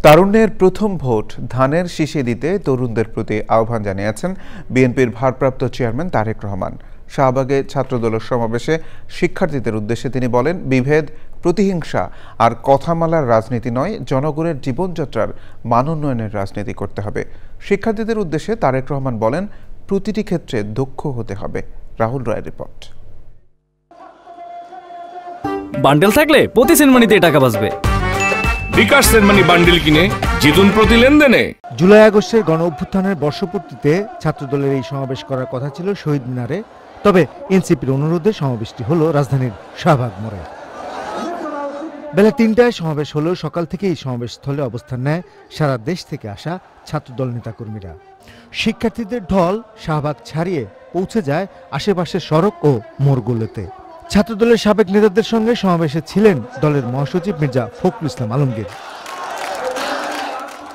তারুণ্যের প্রথম ভোট ধানের শীষে দিতে তরুণদের প্রতি আহ্বান জানিয়েছেন বিএনপির ভারপ্রাপ্ত চেয়ারম্যান তারেক রহমান। শাহবাগে ছাত্রদলের সমাবেশে শিক্ষার্থীদের উদ্দেশ্যে তিনি বলেন, বিভেদ, প্রতিহিংসা আর কথামালার রাজনীতি নয়, জনগণের জীবনযাত্রার মান উন্নয়নের রাজনীতি করতে হবে। শিক্ষার্থীদের উদ্দেশ্যে তারেক রহমান বলেন, প্রতিটি ক্ষেত্রে দক্ষ হতে হবে। রাহুল রায়ের রিপোর্ট। বান্ডেল থাকলে প্রতি সেনমানিতে টাকা বাঁচবে। বিকাশ সেনমানি বান্ডেল কিনে জিতুন প্রতি লেনদেনে। জুলাই আগস্টের গণ অভ্যুত্থানের বর্ষপূর্তিতে ছাত্রদলের এই সমাবেশ করার কথা ছিল শহীদ মিনারে, তবে এনসিপির অনুরোধে সমাবেশটি হলো রাজধানীর শাহবাগ মোড়ে। বেলা ৩টায় সমাবেশ হলেও সকাল থেকেই সমাবেশ স্থলে অবস্থান নেয় সারা দেশ থেকে আসা ছাত্রদল নেতাকর্মীরা। শিক্ষার্থীদের ঢল শাহবাগ ছাড়িয়ে পৌঁছে যায় আশেপাশের সড়ক ও মোড়গুলোতে। ছাত্রদলের সাবেক নেতাদের সঙ্গে সমাবেশে ছিলেন দলের মহাসচিব মির্জা ফখরুল ইসলাম আলমগীর।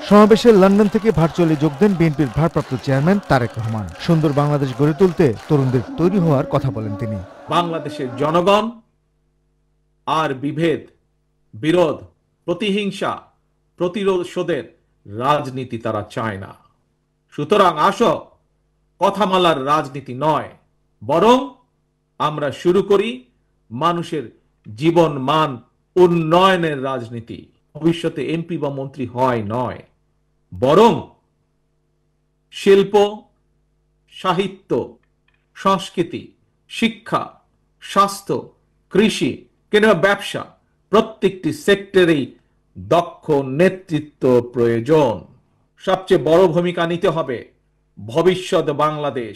সমাবেশে লন্ডন থেকে ভার্চুয়ালি যোগ দেন বিএনপির ভারপ্রাপ্ত চেয়ারম্যান তারেক রহমান। সুন্দর বাংলাদেশ গড়ে তুলতে তরুণদের তৈরি হওয়ার কথা বলেন তিনি। বাংলাদেশের জনগণ আর বিভেদ, বিরোধ, প্রতিহিংসা, প্রতিশোধের রাজনীতি তারা চায় না। সুতরাং আসো, কথামালার রাজনীতি নয়, বরং আমরা শুরু করি মানুষের জীবন মান উন্নয়নের রাজনীতি। ভবিষ্যতে এমপি বা মন্ত্রী হয় নয়, বরং শিল্প, সাহিত্য, সংস্কৃতি, শিক্ষা, স্বাস্থ্য, কৃষি কিংবা ব্যবসা, প্রত্যেকটি সেক্টরেই দক্ষ নেতৃত্ব প্রয়োজন। সবচেয়ে বড় ভূমিকা নিতে হবে ভবিষ্যৎ বাংলাদেশ,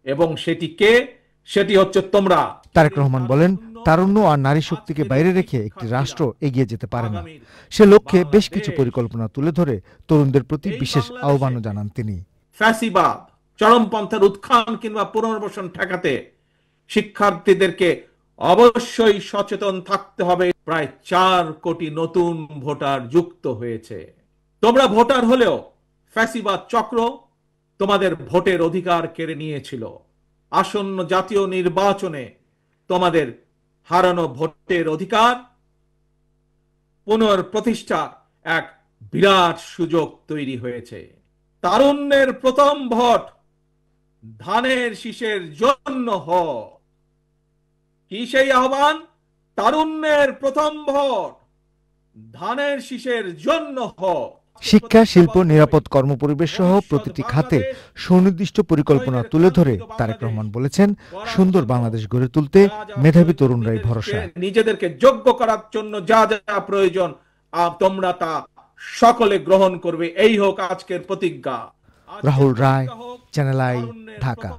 এবং সেটি হচ্ছে তোমরা। তারেক রহমান বলেন, তারুণ্য আর নারী শক্তিকে বাইরে রেখে একটি রাষ্ট্র এগিয়ে যেতে পারে না। সে লক্ষ্যে বেশ কিছু পরিকল্পনা তুলে ধরে তরুণদের প্রতি বিশেষ আহ্বানও জানান তিনি। ফ্যাসিবাদ, চরমপন্থার উত্থান কিংবা পুনর্বাসন ঠেকাতে শিক্ষার্থীদেরকে অবশ্যই সচেতন থাকতে হবে। প্রায় 4 কোটি নতুন ভোটার যুক্ত হয়েছে। তোমরা ভোটার হলেও ফ্যাসিবাদ চক্র তোমাদের ভোটের অধিকার কেড়ে নিয়েছিল। আসন্ন জাতীয় নির্বাচনে তোমাদের হারানো ভোটের অধিকার পুনঃপ্রতিষ্ঠা এক বিরাট সুযোগ তৈরি হয়েছে। তারুণ্যের প্রথম ভোট ধানের শীষের জন্য হোক। কি সেই আহ্বান? তারুণ্যের প্রথম ভোট ধানের শীষের জন্য হোক। শিক্ষা, শিল্প, নিরাপদ কর্মপরিবেশ সহ প্রতিটি খাতে সুনির্দিষ্ট পরিকল্পনা তুলে ধরে তারেক রহমান বলেছেন, সুন্দর বাংলাদেশ গড়ে তুলতে মেধাবী তরুণরাই ভরসা। নিজেদেরকে যোগ্য করার জন্য যা যা প্রয়োজন তোমরা তা সকলে গ্রহণ করবে, এই হোক আজকের প্রতিজ্ঞা। রাহুল রায়, চ্যানেল আই, ঢাকা।